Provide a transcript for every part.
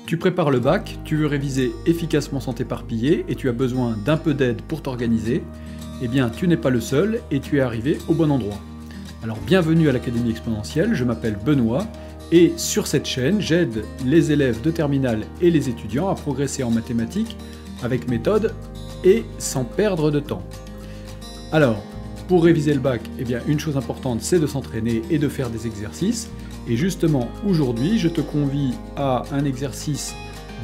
Tu prépares le bac, tu veux réviser efficacement sans t'éparpiller et tu as besoin d'un peu d'aide pour t'organiser, eh bien tu n'es pas le seul et tu es arrivé au bon endroit. Alors bienvenue à l'Académie Exponentielle, je m'appelle Benoît et sur cette chaîne j'aide les élèves de terminale et les étudiants à progresser en mathématiques avec méthode et sans perdre de temps. Alors, pour réviser le bac, eh bien une chose importante c'est de s'entraîner et de faire des exercices. Et justement, aujourd'hui, je te convie à un exercice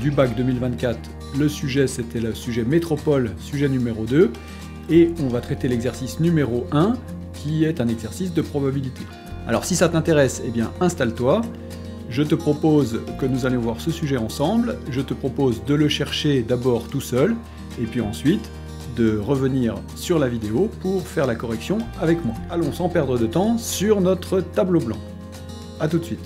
du bac 2024. Le sujet, c'était le sujet métropole, sujet numéro 2. Et on va traiter l'exercice numéro 1, qui est un exercice de probabilité. Alors, si ça t'intéresse, eh bien, installe-toi. Je te propose que nous allions voir ce sujet ensemble. Je te propose de le chercher d'abord tout seul, et puis ensuite de revenir sur la vidéo pour faire la correction avec moi. Allons sans perdre de temps sur notre tableau blanc. A tout de suite.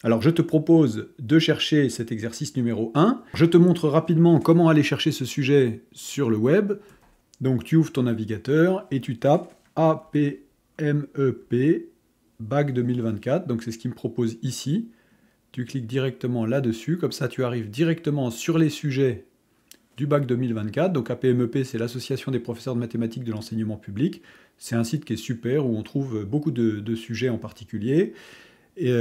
Alors je te propose de chercher cet exercice numéro 1. Je te montre rapidement comment aller chercher ce sujet sur le web. Donc tu ouvres ton navigateur et tu tapes APMEP Bac 2024. Donc c'est ce qu'il me propose ici. Tu cliques directement là-dessus. Comme ça tu arrives directement sur les sujets du bac 2024, donc APMEP, c'est l'Association des professeurs de mathématiques de l'enseignement public. C'est un site qui est super, où on trouve beaucoup de sujets en particulier, et,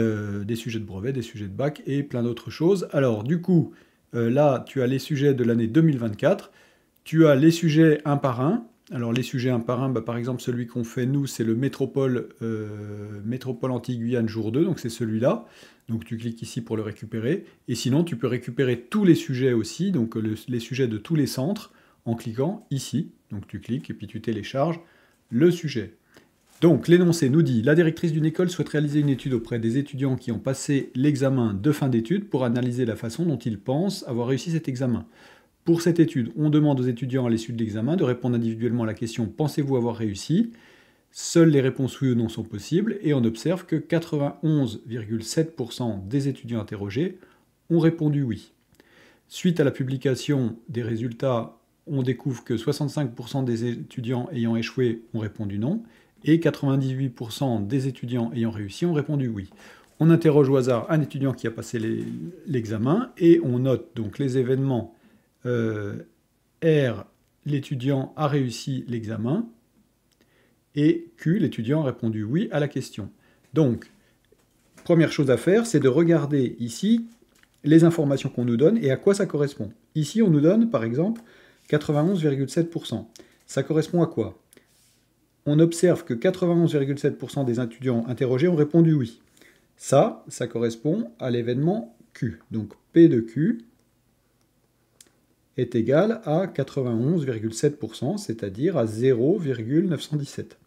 des sujets de brevet, des sujets de bac, et plein d'autres choses. Alors du coup, là, tu as les sujets de l'année 2024, tu as les sujets un par un. Alors les sujets un par un, par exemple, celui qu'on fait nous, c'est le Métropole Antilles-Guyane jour 2, donc c'est celui-là. Donc tu cliques ici pour le récupérer. Et sinon, tu peux récupérer tous les sujets aussi, donc les sujets de tous les centres, en cliquant ici. Donc tu cliques et puis tu télécharges le sujet. Donc l'énoncé nous dit « La directrice d'une école souhaite réaliser une étude auprès des étudiants qui ont passé l'examen de fin d'études pour analyser la façon dont ils pensent avoir réussi cet examen. Pour cette étude, on demande aux étudiants à l'issue de l'examen de répondre individuellement à la question « Pensez-vous avoir réussi ?» Seules les réponses oui ou non sont possibles et on observe que 91,7% des étudiants interrogés ont répondu oui. Suite à la publication des résultats, on découvre que 65% des étudiants ayant échoué ont répondu non et 98% des étudiants ayant réussi ont répondu oui. On interroge au hasard un étudiant qui a passé l'examen et on note donc les événements R, l'étudiant a réussi l'examen, et Q, l'étudiant a répondu oui à la question. Donc, première chose à faire, c'est de regarder ici les informations qu'on nous donne et à quoi ça correspond. Ici, on nous donne, par exemple, 91,7%. Ça correspond à quoi? On observe que 91,7% des étudiants interrogés ont répondu oui. Ça correspond à l'événement Q. Donc, P de Q est égal à 91,7%, c'est-à-dire à 0,917.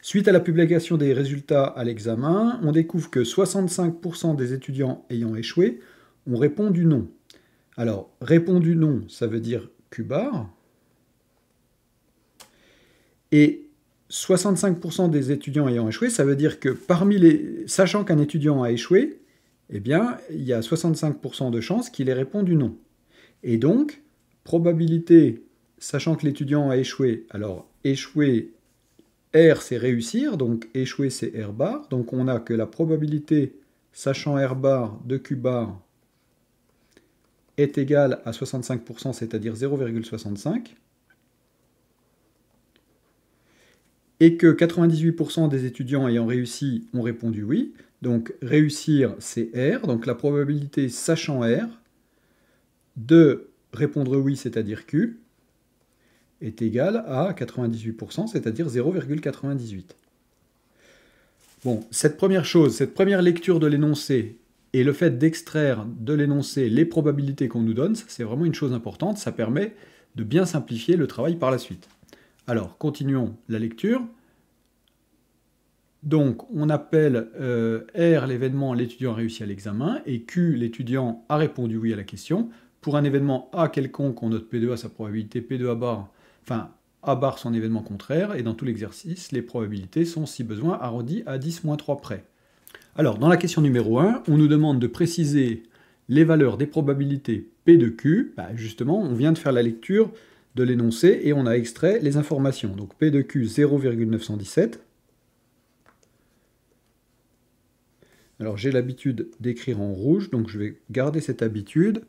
Suite à la publication des résultats à l'examen, on découvre que 65% des étudiants ayant échoué ont répondu non. Alors, répondu non, ça veut dire Q bar. Et 65% des étudiants ayant échoué, ça veut dire que sachant qu'un étudiant a échoué, eh bien, il y a 65% de chances qu'il ait répondu non. Et donc, probabilité, sachant que l'étudiant a échoué, alors échouer, R c'est réussir, donc échouer c'est R bar, donc on a que la probabilité, sachant R bar de Q bar, est égale à 65%, c'est-à-dire 0,65, et que 98% des étudiants ayant réussi ont répondu oui. Donc réussir, c'est R. Donc la probabilité, sachant R, de répondre oui, c'est-à-dire Q, est égale à 98%, c'est-à-dire 0,98. Bon, cette première lecture de l'énoncé et le fait d'extraire de l'énoncé les probabilités qu'on nous donne, c'est vraiment une chose importante. Ça permet de bien simplifier le travail par la suite. Alors, continuons la lecture. Donc, on appelle R l'événement, l'étudiant a réussi à l'examen, et Q, l'étudiant a répondu oui à la question. Pour un événement A quelconque, on note P2A sa probabilité, P2A bar, enfin A bar son événement contraire, et dans tout l'exercice, les probabilités sont, si besoin, arrondies à 10-3 près. Alors, dans la question numéro 1, on nous demande de préciser les valeurs des probabilités P de Q. Justement, on vient de faire la lecture de l'énoncé et on a extrait les informations. Donc P de Q 0,917. Alors j'ai l'habitude d'écrire en rouge, donc je vais garder cette habitude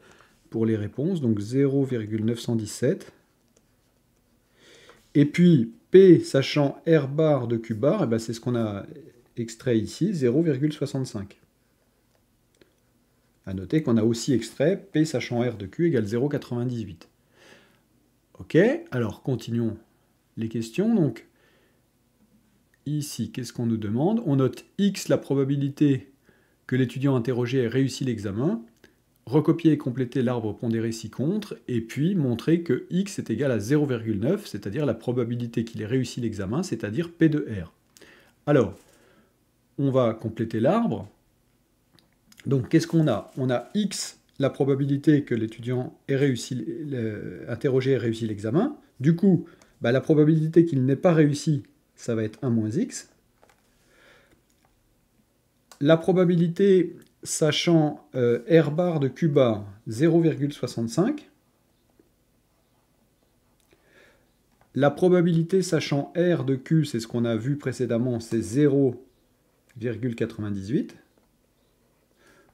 pour les réponses. Donc 0,917. Et puis P sachant R bar de Q bar, eh ben, c'est ce qu'on a extrait ici, 0,65. A noter qu'on a aussi extrait P sachant R de Q égale 0,98. Ok, alors continuons les questions. Donc ici, qu'est-ce qu'on nous demande? On note X la probabilité que l'étudiant interrogé ait réussi l'examen, recopier et compléter l'arbre pondéré ci-contre, et puis montrer que X est égal à 0,9, c'est-à-dire la probabilité qu'il ait réussi l'examen, c'est-à-dire P de R. Alors, on va compléter l'arbre. Donc, qu'est-ce qu'on a? On a X, la probabilité que l'étudiant interrogé ait réussi l'examen. Du coup, la probabilité qu'il n'ait pas réussi, ça va être 1 moins X. La probabilité sachant R bar de Q bar, 0,65. La probabilité sachant R de Q, c'est ce qu'on a vu précédemment, c'est 0,98.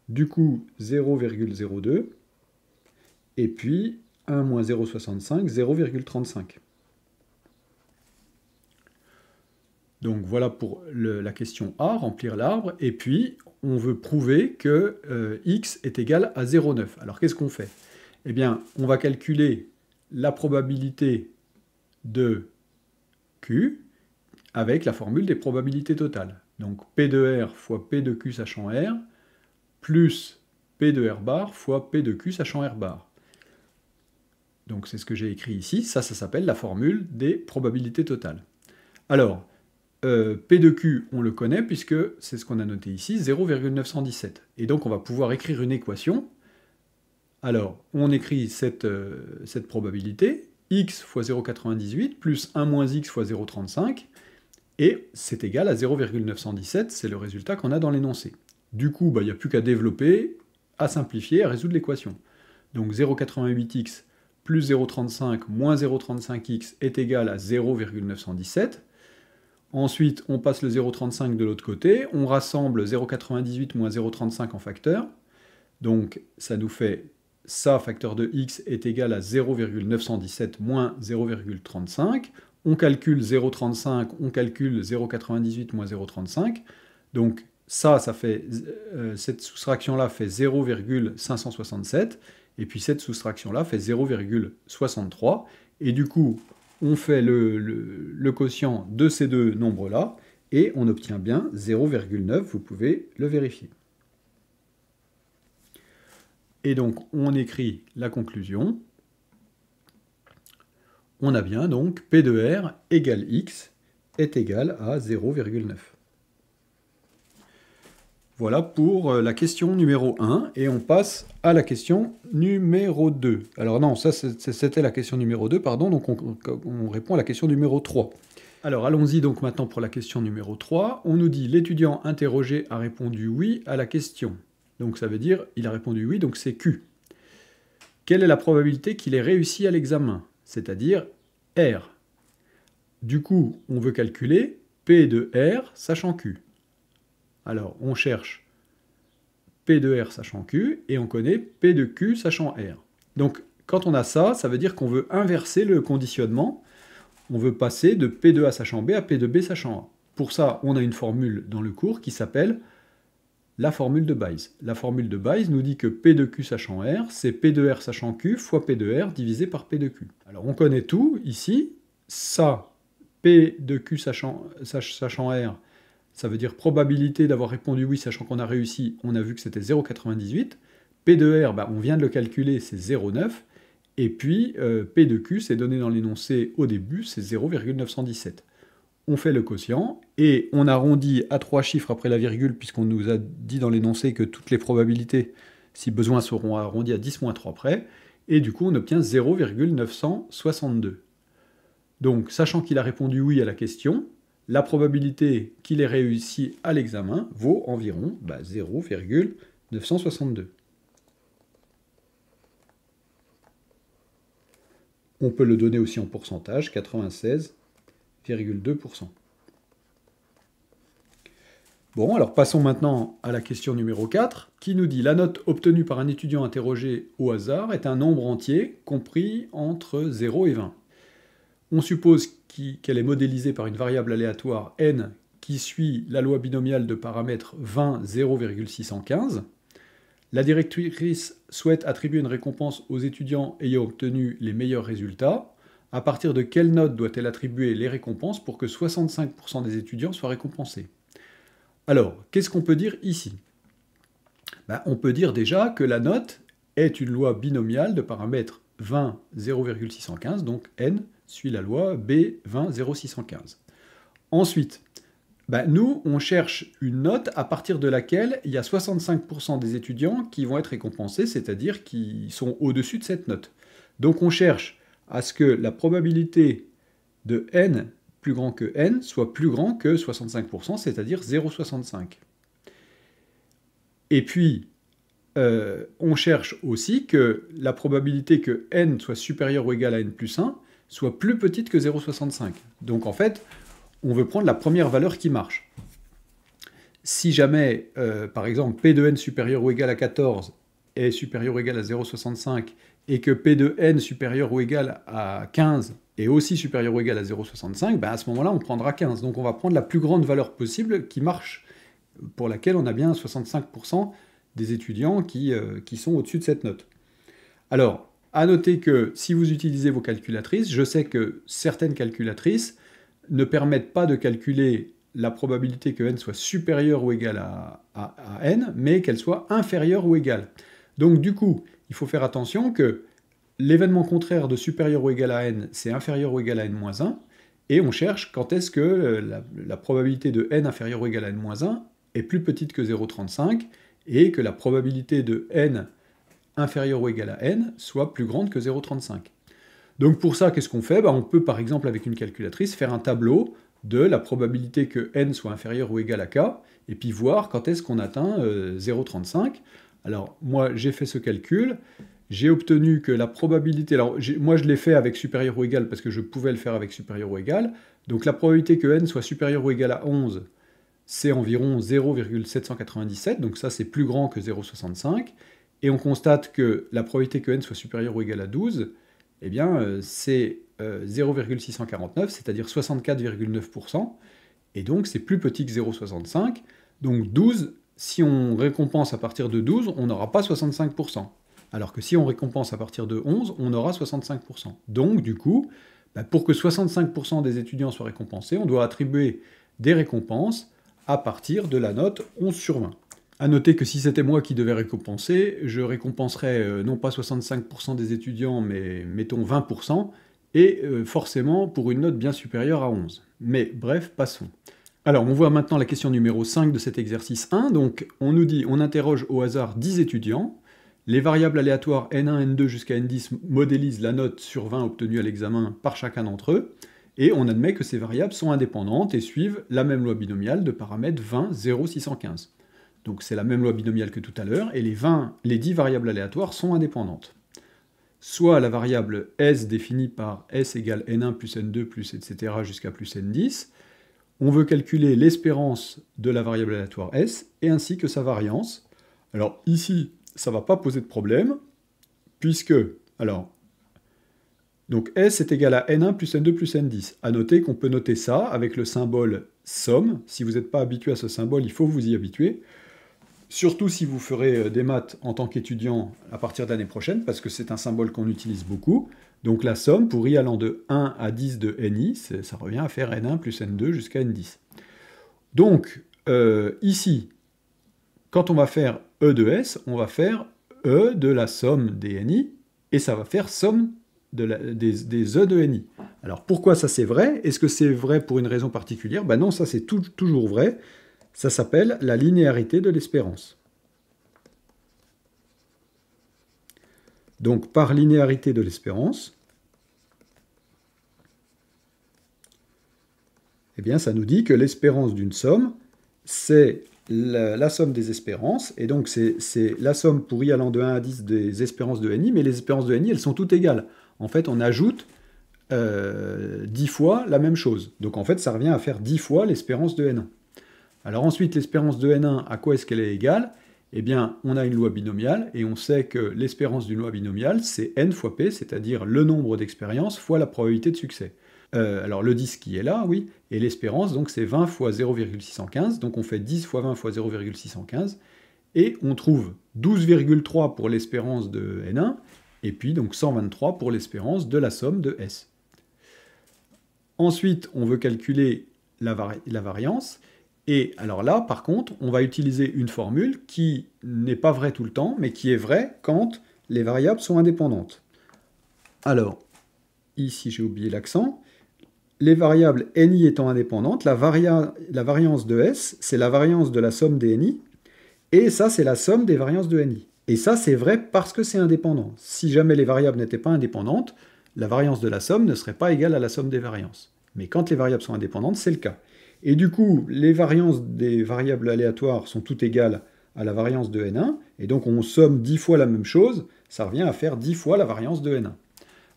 Du coup, 0,02. Et puis, 1 moins 0,65, 0,35. Donc voilà pour la question A, remplir l'arbre. Et puis, on veut prouver que x est égal à 0,9. Alors qu'est-ce qu'on fait? Eh bien, on va calculer la probabilité de Q avec la formule des probabilités totales. Donc P de R fois P de Q sachant R, plus P de R bar fois P de Q sachant R bar. Donc c'est ce que j'ai écrit ici. Ça s'appelle la formule des probabilités totales. Alors, P de Q, on le connaît puisque c'est ce qu'on a noté ici, 0,917. Et donc on va pouvoir écrire une équation. Alors, on écrit cette probabilité, x fois 0,98 plus 1 moins x fois 0,35, et c'est égal à 0,917, c'est le résultat qu'on a dans l'énoncé. Du coup, il n'y a plus qu'à développer, à simplifier, à résoudre l'équation. Donc 0,88x plus 0,35 moins 0,35x est égal à 0,917. Ensuite, on passe le 0,35 de l'autre côté, on rassemble 0,98 moins 0,35 en facteur. Donc ça nous fait ça, facteur de x, est égal à 0,917 moins 0,35. On calcule 0,35, on calcule 0,98 moins 0,35. Donc ça fait, cette soustraction-là fait 0,567. Et puis cette soustraction-là fait 0,63. Et du coup, on fait le quotient de ces deux nombres-là, et on obtient bien 0,9, vous pouvez le vérifier. Et donc, on écrit la conclusion. On a bien donc P de R égale X est égal à 0,9. Voilà pour la question numéro 1, et on passe à la question numéro 2. Alors non, ça c'était la question numéro 2, pardon, donc on répond à la question numéro 3. Alors allons-y donc maintenant pour la question numéro 3. On nous dit l'étudiant interrogé a répondu oui à la question. Donc ça veut dire il a répondu oui, donc c'est Q. Quelle est la probabilité qu'il ait réussi à l'examen? C'est-à-dire R. Du coup, on veut calculer P de R sachant Q. Alors, on cherche P de R sachant Q, et on connaît P de Q sachant R. Donc, quand on a ça, ça veut dire qu'on veut inverser le conditionnement. On veut passer de P de A sachant B à P de B sachant A. Pour ça, on a une formule dans le cours qui s'appelle la formule de Bayes. La formule de Bayes nous dit que P de Q sachant R, c'est P de R sachant Q fois P de R divisé par P de Q. Alors, on connaît tout ici. Ça, P de Q sachant R, ça veut dire probabilité d'avoir répondu oui, sachant qu'on a réussi, on a vu que c'était 0,98. P de R, on vient de le calculer, c'est 0,9. Et puis, P de Q, c'est donné dans l'énoncé au début, c'est 0,917. On fait le quotient, et on arrondit à 3 chiffres après la virgule, puisqu'on nous a dit dans l'énoncé que toutes les probabilités, si besoin, seront arrondies à 10-3 près, et du coup, on obtient 0,962. Donc, sachant qu'il a répondu oui à la question, la probabilité qu'il ait réussi à l'examen vaut environ 0,962. On peut le donner aussi en pourcentage, 96,2%. Bon, alors passons maintenant à la question numéro 4, qui nous dit « La note obtenue par un étudiant interrogé au hasard est un nombre entier compris entre 0 et 20. On suppose qu'elle est modélisée par une variable aléatoire n qui suit la loi binomiale de paramètres 20, 0,615. La directrice souhaite attribuer une récompense aux étudiants ayant obtenu les meilleurs résultats. À partir de quelle note doit-elle attribuer les récompenses pour que 65% des étudiants soient récompensés ?» Alors, qu'est-ce qu'on peut dire ici? On peut dire déjà que la note est une loi binomiale de paramètres 20, 0,615, donc n suit la loi B 20, 0,615. Ensuite, nous, on cherche une note à partir de laquelle il y a 65% des étudiants qui vont être récompensés, c'est-à-dire qui sont au-dessus de cette note. Donc on cherche à ce que la probabilité de n plus grand que n soit plus grand que 65%, c'est-à-dire 0,65. Et puis, on cherche aussi que la probabilité que n soit supérieur ou égal à n plus 1 soit plus petite que 0,65. Donc en fait, on veut prendre la première valeur qui marche. Si jamais, par exemple, P de n supérieur ou égal à 14 est supérieur ou égal à 0,65 et que P de n supérieur ou égal à 15 est aussi supérieur ou égal à 0,65, à ce moment-là, on prendra 15. Donc on va prendre la plus grande valeur possible qui marche, pour laquelle on a bien 65% des étudiants qui sont au-dessus de cette note. Alors, à noter que si vous utilisez vos calculatrices, je sais que certaines calculatrices ne permettent pas de calculer la probabilité que n soit supérieure ou égale à n, mais qu'elle soit inférieure ou égale. Donc du coup, il faut faire attention que l'événement contraire de supérieur ou égal à n, c'est inférieur ou égal à n-1, et on cherche quand est-ce que la probabilité de n inférieur ou égal à n-1 est plus petite que 0,35, et que la probabilité de n inférieur ou égal à n soit plus grande que 0,35. Donc pour ça, qu'est-ce qu'on fait? On peut par exemple avec une calculatrice faire un tableau de la probabilité que n soit inférieur ou égal à k, et puis voir quand est-ce qu'on atteint 0,35. Alors moi j'ai fait ce calcul, j'ai obtenu que la probabilité, alors moi je l'ai fait avec supérieur ou égal parce que je pouvais le faire avec supérieur ou égal, donc la probabilité que n soit supérieur ou égal à 11, c'est environ 0,797, donc ça c'est plus grand que 0,65, et on constate que la probabilité que n soit supérieur ou égal à 12, eh bien c'est 0,649, c'est-à-dire 64,9%, et donc c'est plus petit que 0,65, donc 12, si on récompense à partir de 12, on n'aura pas 65%, alors que si on récompense à partir de 11, on aura 65%. Donc du coup, pour que 65% des étudiants soient récompensés, on doit attribuer des récompenses à partir de la note 11 sur 20. A noter que si c'était moi qui devais récompenser, je récompenserais non pas 65% des étudiants, mais mettons 20%, et forcément pour une note bien supérieure à 11. Mais bref, passons. Alors, on voit maintenant la question numéro 5 de cet exercice 1. Donc, on nous dit, on interroge au hasard 10 étudiants. Les variables aléatoires n1, n2 jusqu'à n10 modélisent la note sur 20 obtenue à l'examen par chacun d'entre eux. Et on admet que ces variables sont indépendantes et suivent la même loi binomiale de paramètres 20, 0, 615. Donc c'est la même loi binomiale que tout à l'heure, et les 10 variables aléatoires sont indépendantes. Soit la variable s définie par s égale n1 plus n2 plus etc. jusqu'à plus n10, on veut calculer l'espérance de la variable aléatoire s, et ainsi que sa variance. Alors ici, ça ne va pas poser de problème, puisque, donc S est égal à N1 plus N2 plus N10. À noter qu'on peut noter ça avec le symbole somme. Si vous n'êtes pas habitué à ce symbole, il faut vous y habituer. Surtout si vous ferez des maths en tant qu'étudiant à partir de l'année prochaine, parce que c'est un symbole qu'on utilise beaucoup. Donc la somme, pour i allant de 1 à 10 de Ni, ça revient à faire N1 plus N2 jusqu'à N10. Donc, ici, quand on va faire E de S, on va faire E de la somme des Ni, et ça va faire somme des E de Ni. Alors pourquoi ça c'est vrai? Est-ce que c'est vrai pour une raison particulière? Non, ça c'est toujours vrai. Ça s'appelle la linéarité de l'espérance. Donc par linéarité de l'espérance, eh bien ça nous dit que l'espérance d'une somme, c'est la somme des espérances, et donc c'est la somme pour i allant de 1 à 10 des espérances de Ni, mais les espérances de Ni, elles sont toutes égales. en fait, on ajoute 10 fois la même chose. Donc en fait, ça revient à faire 10 fois l'espérance de N1. Alors ensuite, l'espérance de N1, à quoi est-ce qu'elle est égale? Eh bien, on a une loi binomiale, et on sait que l'espérance d'une loi binomiale, c'est N fois P, c'est-à-dire le nombre d'expériences fois la probabilité de succès. Alors le 10 qui est là, oui, et l'espérance, donc c'est 20 fois 0,615, donc on fait 10 fois 20 fois 0,615, et on trouve 12,3 pour l'espérance de N1, et puis donc 123 pour l'espérance de la somme de S. Ensuite, on veut calculer la variance, et alors là, par contre, on va utiliser une formule qui n'est pas vraie tout le temps, mais qui est vraie quand les variables sont indépendantes. Alors, ici j'ai oublié l'accent, les variables ni étant indépendantes, la variance de S, c'est la variance de la somme des ni, et ça, c'est la somme des variances de ni. Et ça, c'est vrai parce que c'est indépendant. Si jamais les variables n'étaient pas indépendantes, la variance de la somme ne serait pas égale à la somme des variances. Mais quand les variables sont indépendantes, c'est le cas. Et du coup, les variances des variables aléatoires sont toutes égales à la variance de N1, et donc on somme 10 fois la même chose, ça revient à faire 10 fois la variance de N1.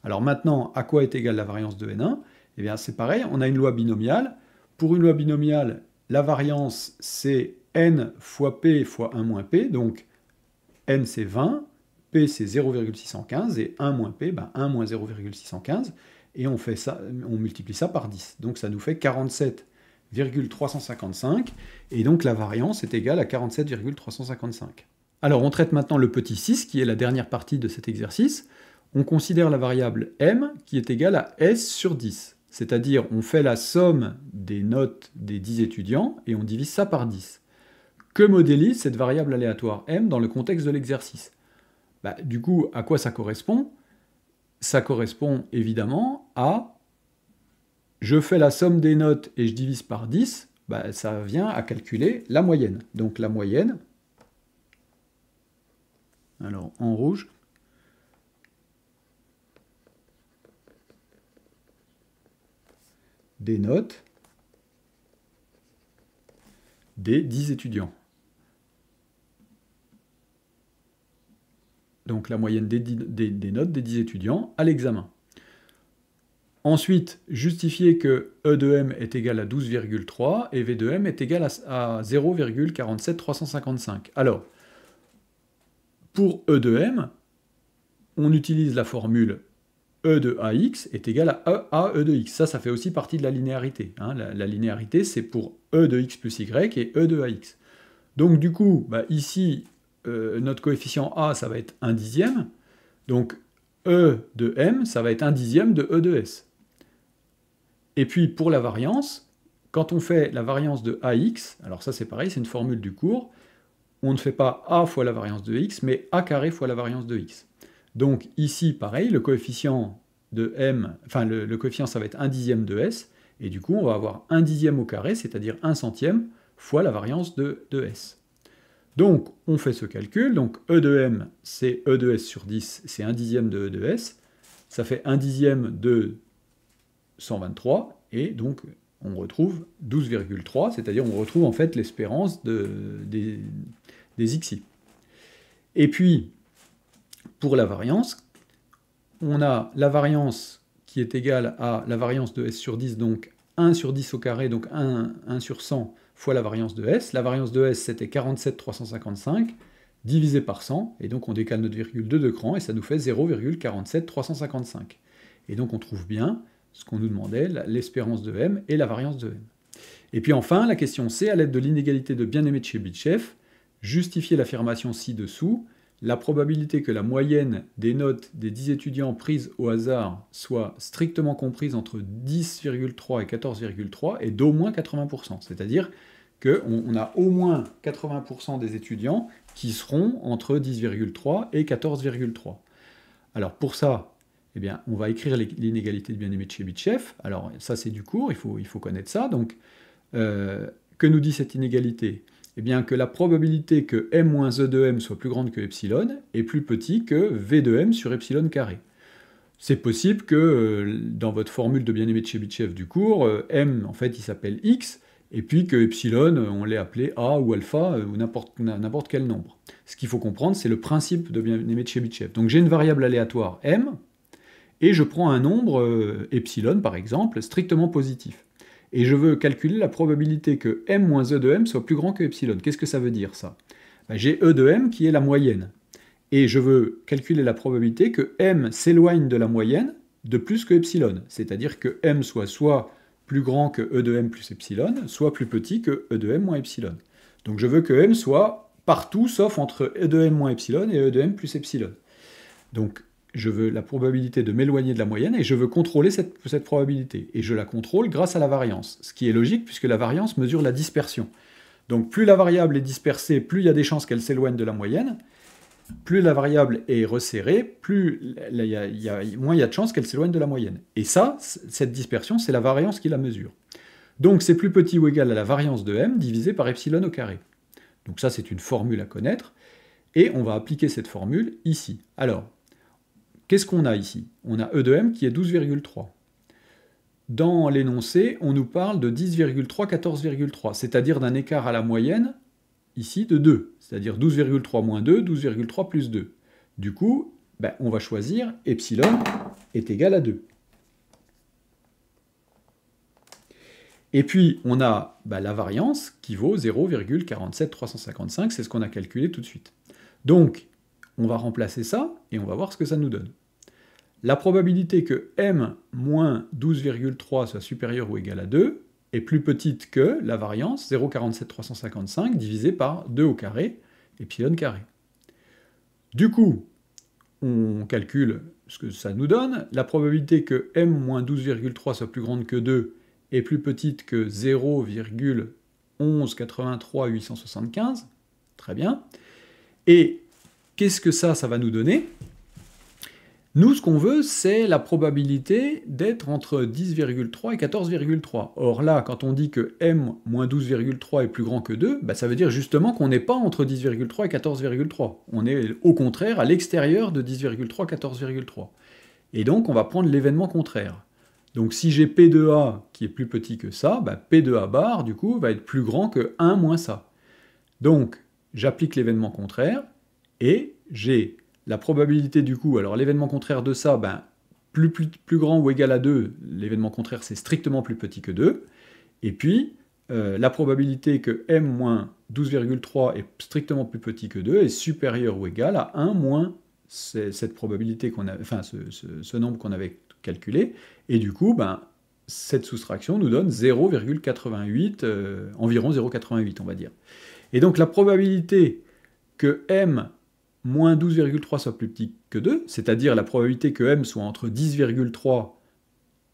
Alors maintenant, à quoi est égale la variance de N1? Eh bien, c'est pareil, on a une loi binomiale. Pour une loi binomiale, la variance, c'est N fois P fois 1 moins P, donc N c'est 20, P c'est 0,615, et 1 moins P, 1 moins 0,615, et on multiplie ça par 10. Donc ça nous fait 47,355, et donc la variance est égale à 47,355. Alors on traite maintenant le petit 6, qui est la dernière partie de cet exercice. On considère la variable m, qui est égale à S sur 10. C'est-à-dire, on fait la somme des notes des 10 étudiants, et on divise ça par 10. Que modélise cette variable aléatoire m dans le contexte de l'exercice? Du coup, à quoi ça correspond? Ça correspond évidemment à je fais la somme des notes et je divise par 10, ça vient à calculer la moyenne. Donc la moyenne, alors en rouge, des notes des 10 étudiants. Donc la moyenne des notes des 10 étudiants à l'examen. Ensuite, justifier que E de m est égal à 12,3 et V de m est égal à 0,47355. Alors, pour E de m, on utilise la formule E de AX est égal à E de X. Ça fait aussi partie de la linéarité. Hein. La linéarité, c'est pour E de X plus Y et E de AX. Donc du coup, ici, notre coefficient A, ça va être 1 dixième. Donc E de M, ça va être 1 dixième de E de S. Et puis pour la variance, quand on fait la variance de AX, alors ça c'est pareil, c'est une formule du cours, on ne fait pas A fois la variance de X, mais A carré fois la variance de X. Donc ici, pareil, le coefficient de M, enfin le coefficient ça va être 1 dixième de S, et du coup on va avoir 1 dixième au carré, c'est-à-dire 1 centième, fois la variance de S. Donc, on fait ce calcul, donc E de M, c'est E de S sur 10, c'est 1 dixième de E de S, ça fait 1 dixième de 123, et donc on retrouve 12,3, c'est-à-dire on retrouve en fait l'espérance des xi. Et puis, pour la variance, on a la variance qui est égale à la variance de S sur 10, donc 1 sur 10 au carré, donc 1 sur 100, fois la variance de S. La variance de S, c'était 47,355, divisé par 100, et donc on décale notre virgule de 2 crans, et ça nous fait 0,47355. Et donc on trouve bien ce qu'on nous demandait, l'espérance de M et la variance de M. Et puis enfin, la question C, à l'aide de l'inégalité de bien-aimé de Chebyshev, justifier l'affirmation ci-dessous, la probabilité que la moyenne des notes des 10 étudiants prises au hasard soit strictement comprise entre 10,3 et 14,3 est d'au moins 80%. C'est-à-dire qu'on a au moins 80% des étudiants qui seront entre 10,3 et 14,3. Alors pour ça, eh bien, on va écrire l'inégalité de bien-aimé de Chebyshev. Alors ça c'est du cours, il faut connaître ça. Donc, que nous dit cette inégalité? Eh bien que la probabilité que m moins e de m soit plus grande que epsilon est plus petit que v de m sur epsilon carré. C'est possible que dans votre formule de bien-aimé de Chebyshev du cours, m en fait il s'appelle x, et puis que epsilon on l'ait appelé a ou alpha ou n'importe quel nombre. Ce qu'il faut comprendre, c'est le principe de bien-aimé de Chebyshev. Donc j'ai une variable aléatoire m, et je prends un nombre, epsilon par exemple, strictement positif. Et je veux calculer la probabilité que m moins e de m soit plus grand que epsilon. Qu'est-ce que ça veut dire ça? Ben, j'ai e de m qui est la moyenne. Et je veux calculer la probabilité que m s'éloigne de la moyenne de plus que epsilon. C'est-à-dire que m soit plus grand que e de m plus epsilon, soit plus petit que e de m moins epsilon. Donc je veux que m soit partout sauf entre e de m moins epsilon et e de m plus epsilon. Donc je veux la probabilité de m'éloigner de la moyenne et je veux contrôler cette probabilité. Et je la contrôle grâce à la variance, ce qui est logique puisque la variance mesure la dispersion. Donc plus la variable est dispersée, plus il y a des chances qu'elle s'éloigne de la moyenne. Plus la variable est resserrée, moins il y a de chances qu'elle s'éloigne de la moyenne. Et ça, cette dispersion, c'est la variance qui la mesure. Donc c'est plus petit ou égal à la variance de m divisé par epsilon au carré. Donc ça, c'est une formule à connaître. Et on va appliquer cette formule ici. Alors, qu'est-ce qu'on a ici? On a e de m qui est 12,3. Dans l'énoncé, on nous parle de 10,3, 14,3, c'est-à-dire d'un écart à la moyenne, ici, de 2, c'est-à-dire 12,3 moins 2, 12,3 plus 2. Du coup, ben, on va choisir epsilon est égal à 2. Et puis, on a ben, la variance qui vaut 0,47355, c'est ce qu'on a calculé tout de suite. Donc, on va remplacer ça, et on va voir ce que ça nous donne. La probabilité que m moins 12,3 soit supérieure ou égale à 2 est plus petite que la variance 0,47355 divisé par 2 au carré, epsilon carré. Du coup, on calcule ce que ça nous donne. La probabilité que m moins 12,3 soit plus grande que 2 est plus petite que 0,1183875. Très bien. Et qu'est-ce que ça va nous donner? Nous, ce qu'on veut, c'est la probabilité d'être entre 10,3 et 14,3. Or là, quand on dit que m moins 12,3 est plus grand que 2, bah, ça veut dire justement qu'on n'est pas entre 10,3 et 14,3. On est au contraire à l'extérieur de 10,3, 14,3. Et donc, on va prendre l'événement contraire. Donc si j'ai P de A qui est plus petit que ça, bah, P de A bar, du coup, va être plus grand que 1 moins ça. Donc, j'applique l'événement contraire, et j'ai la probabilité du coup, alors l'événement contraire de ça, ben, plus grand ou égal à 2, l'événement contraire c'est strictement plus petit que 2, et puis la probabilité que m moins 12,3 est strictement plus petit que 2 est supérieure ou égale à 1 moins cette probabilité qu'on a, enfin ce nombre qu'on avait calculé, et du coup, ben, cette soustraction nous donne 0,88, environ 0,88 on va dire. Et donc la probabilité que m moins 12,3 soit plus petit que 2, c'est-à-dire la probabilité que m soit entre 10,3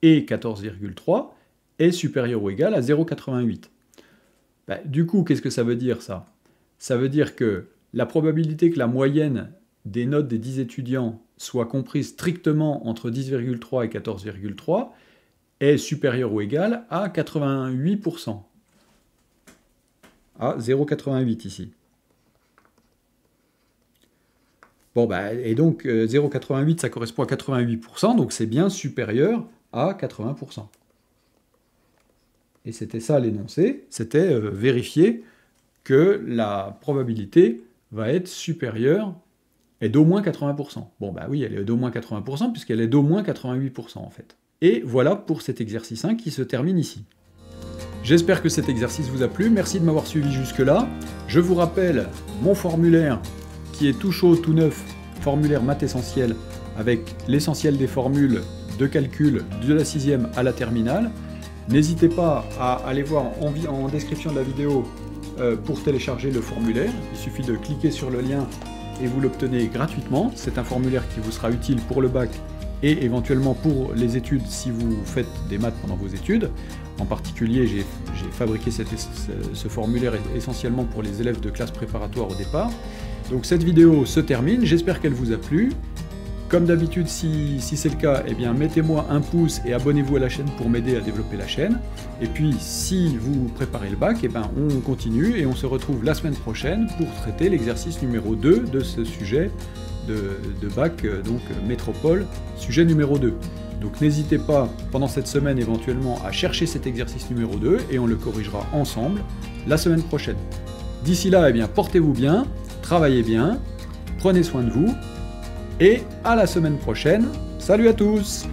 et 14,3, est supérieure ou égale à 0,88. Ben, du coup, qu'est-ce que ça veut dire, ça? Ça veut dire que la probabilité que la moyenne des notes des 10 étudiants soit comprise strictement entre 10,3 et 14,3 est supérieure ou égale à 88%. À 0,88 ici. Bon, bah, et donc 0,88, ça correspond à 88%, donc c'est bien supérieur à 80%. Et c'était ça l'énoncé, c'était vérifier que la probabilité va être supérieure, est d'au moins 80%. Bon, bah oui, elle est d'au moins 80%, puisqu'elle est d'au moins 88% en fait. Et voilà pour cet exercice 1 qui se termine ici. J'espère que cet exercice vous a plu, merci de m'avoir suivi jusque-là. Je vous rappelle mon formulaire qui est tout chaud, tout neuf, formulaire maths essentiel, avec l'essentiel des formules de calcul de la 6e à la terminale. N'hésitez pas à aller voir en description de la vidéo pour télécharger le formulaire. Il suffit de cliquer sur le lien et vous l'obtenez gratuitement. C'est un formulaire qui vous sera utile pour le bac et éventuellement pour les études si vous faites des maths pendant vos études. En particulier, j'ai fabriqué ce formulaire essentiellement pour les élèves de classe préparatoire au départ. Donc cette vidéo se termine, j'espère qu'elle vous a plu. Comme d'habitude, si c'est le cas, eh bien mettez-moi un pouce et abonnez-vous à la chaîne pour m'aider à développer la chaîne. Et puis, si vous préparez le bac, eh ben, on continue et on se retrouve la semaine prochaine pour traiter l'exercice numéro 2 de ce sujet de bac, donc métropole, sujet numéro 2. Donc n'hésitez pas, pendant cette semaine éventuellement, à chercher cet exercice numéro 2 et on le corrigera ensemble la semaine prochaine. D'ici là, eh bien, portez-vous bien, travaillez bien, prenez soin de vous, et à la semaine prochaine, Salut à tous!